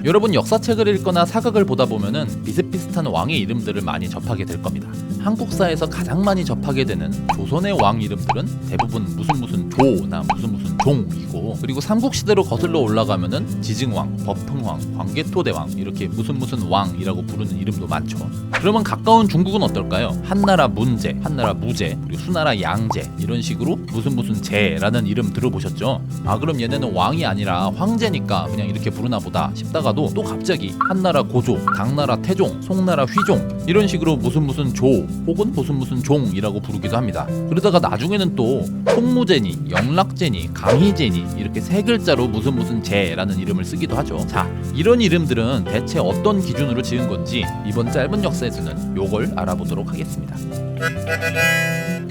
여러분 역사책을 읽거나 사극을 보다 보면은 비슷비슷한 왕의 이름들을 많이 접하게 될 겁니다. 한국사에서 가장 많이 접하게 되는 조선의 왕 이름들은 대부분 무슨 조나 무슨 종이고, 그리고 삼국시대로 거슬러 올라가면은 지증왕, 법흥왕, 광개토대왕 이렇게 무슨 왕이라고 부르는 이름도 많죠. 그러면 가까운 중국은 어떨까요? 한나라 문제, 한나라 무제, 그리고 수나라 양제 이런 식으로 무슨 제라는 이름 들어보셨죠? 아 그럼 얘네는 왕이 아니라 황제니까 그냥 이렇게 부르나 보다 싶다가도 또 갑자기 한나라 고조, 당나라 태종, 송나라 휘종 이런 식으로 무슨 조 혹은 무슨 종이라고 부르기도 합니다. 그러다가 나중에는 또 송무제니, 영락제니, 강희제니 이렇게 세 글자로 무슨 제라는 이름을 쓰기도 하죠. 자, 이런 이름들은 대체 어떤 기준으로 지은 건지 이번 짧은 역사에서는 요걸 알아보도록 하겠습니다.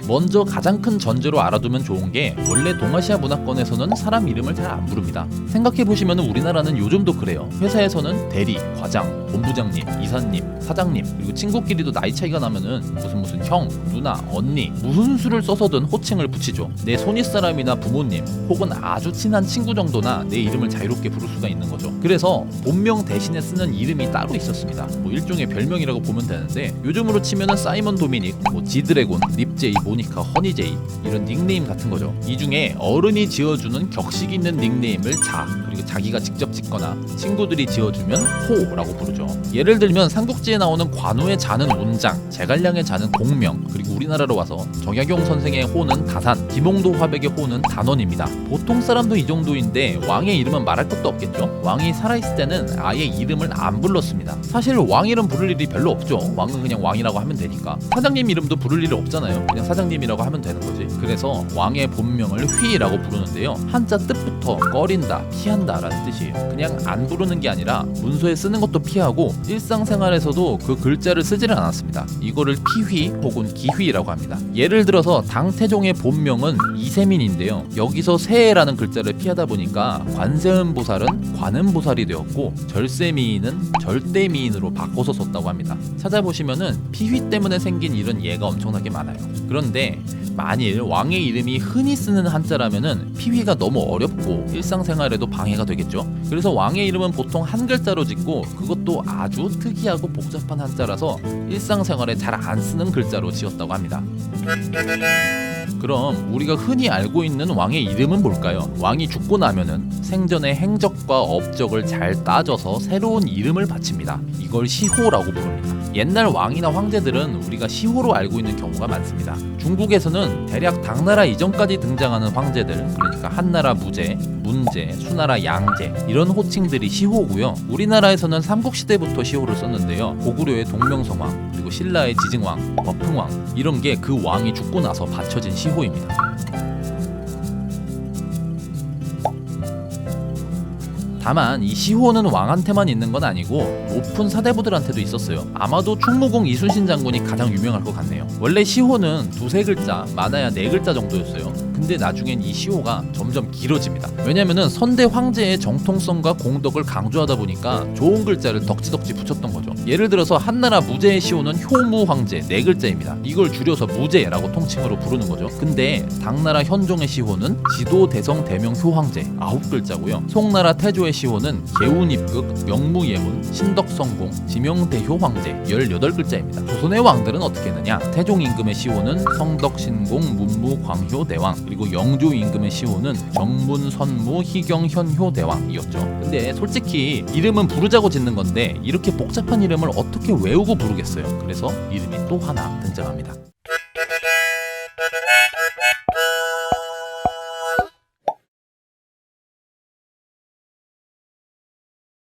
먼저 가장 큰 전제로 알아두면 좋은 게, 원래 동아시아 문화권에서는 사람 이름을 잘 안 부릅니다. 생각해보시면 우리나라는 요즘도 그래요. 회사에서는 대리, 과장, 본부장님, 이사님, 사장님, 그리고 친구끼리도 나이 차이가 나면은 무슨 형, 누나, 언니 무슨 수를 써서든 호칭을 붙이죠. 내 손윗사람이나 부모님 혹은 아주 친한 친구 정도나 내 이름을 자유롭게 부를 수가 있는 거죠. 그래서 본명 대신에 쓰는 이름이 따로 있었습니다. 뭐 일종의 별명이라고 보면 되는데, 요즘으로 치면은 사이먼 도미닉, 지드래곤, 립제이, 모니카, 허니제이 이런 닉네임 같은 거죠. 이 중에 어른이 지어주는 격식 있는 닉네임을 자, 그리고 자기가 직접 짓거나 친구들이 지어주면 호라고 부르죠. 예를 들면 삼국지에 나오는 관우의 자는 문장, 제갈량의 자는 공명, 그리고 우리나라로 와서 정약용 선생의 호는 다산, 김홍도 화백의 호는 단원입니다. 보통 사람도 이 정도인데 왕의 이름은 말할 것도 없겠죠. 왕이 살아있을 때는 아예 이름을 안 불렀습니다. 사실 왕 이름 부를 일이 별로 없죠. 왕은 그냥 왕이라고 하면 되니까. 사장님 이름도 부를 일이 없잖아요. 그냥 사장님이라고 하면 되는 거지. 그래서 왕의 본명을 휘라고 부르는데요, 한자 뜻부터 꺼린다, 피한다 라는 뜻이에요. 그냥 안 부르는 게 아니라 문서에 쓰는 것도 피하고 일상생활에서도 그 글자를 쓰지를 않았습니다. 이거를 피휘 혹은 기휘라고 합니다. 예를 들어서 당태종의 본명은 이세민인데요, 여기서 세라는 글자를 피하다 보니까 관세음보살은 관음보살이 되었고 절세미인은 절대미인으로 바꿔서 썼다고 합니다. 찾아보시면은 피휘 때문에 생긴 이런 예가 엄청나게 많아요. 그런데 만일 왕의 이름이 흔히 쓰는 한자라면은 피휘가 너무 어렵고 일상생활에도 방해가 되겠죠. 그래서 왕의 이름은 보통 한 글자로 짓고, 그것도 아주 특이하고 복잡한 한자라서 일상생활에 잘 안 쓰는 글자로 지었다고 합니다. 그럼 우리가 흔히 알고 있는 왕의 이름은 뭘까요? 왕이 죽고 나면은 생전의 행적과 업적을 잘 따져서 새로운 이름을 바칩니다. 이걸 시호라고 부릅니다. 옛날 왕이나 황제들은 우리가 시호로 알고 있는 경우가 많습니다. 중국에서는 대략 당나라 이전까지 등장하는 황제들, 그러니까 한나라 무제, 문제, 수나라 양제 이런 호칭들이 시호고요. 우리나라에서는 삼국시대부터 시호를 썼는데요, 고구려의 동명성왕, 그리고 신라의 지증왕, 법흥왕 이런 게 그 왕이 죽고 나서 바쳐진 시호입니다. 다만 이 시호는 왕한테만 있는 건 아니고 높은 사대부들한테도 있었어요. 아마도 충무공 이순신 장군이 가장 유명할 것 같네요. 원래 시호는 두세 글자, 많아야 네 글자 정도였어요. 근데 나중엔 이 시호가 점점 길어집니다. 왜냐면은 선대 황제의 정통성과 공덕을 강조하다 보니까 좋은 글자를 덕지덕지 붙였던 거죠. 예를 들어서 한나라 무제의 시호는 효무 황제 네 글자입니다. 이걸 줄여서 무제라고 통칭으로 부르는 거죠. 근데 당나라 현종의 시호는 지도 대성 대명 효황제 9글자고요. 송나라 태조의 시호는 개운입극 명무예문 신덕성공 지명대효 황제 18글자입니다. 조선의 왕들은 어떻게 했느냐? 태종 임금의 시호는 성덕신공 문무광효 대왕, 그리고 영조 임금의 시호는 정문 선무 희경 현효 대왕이었죠. 근데 솔직히 이름은 부르자고 짓는 건데 이렇게 복잡한 이름을 어떻게 외우고 부르겠어요. 그래서 이름이 또 하나 등장합니다.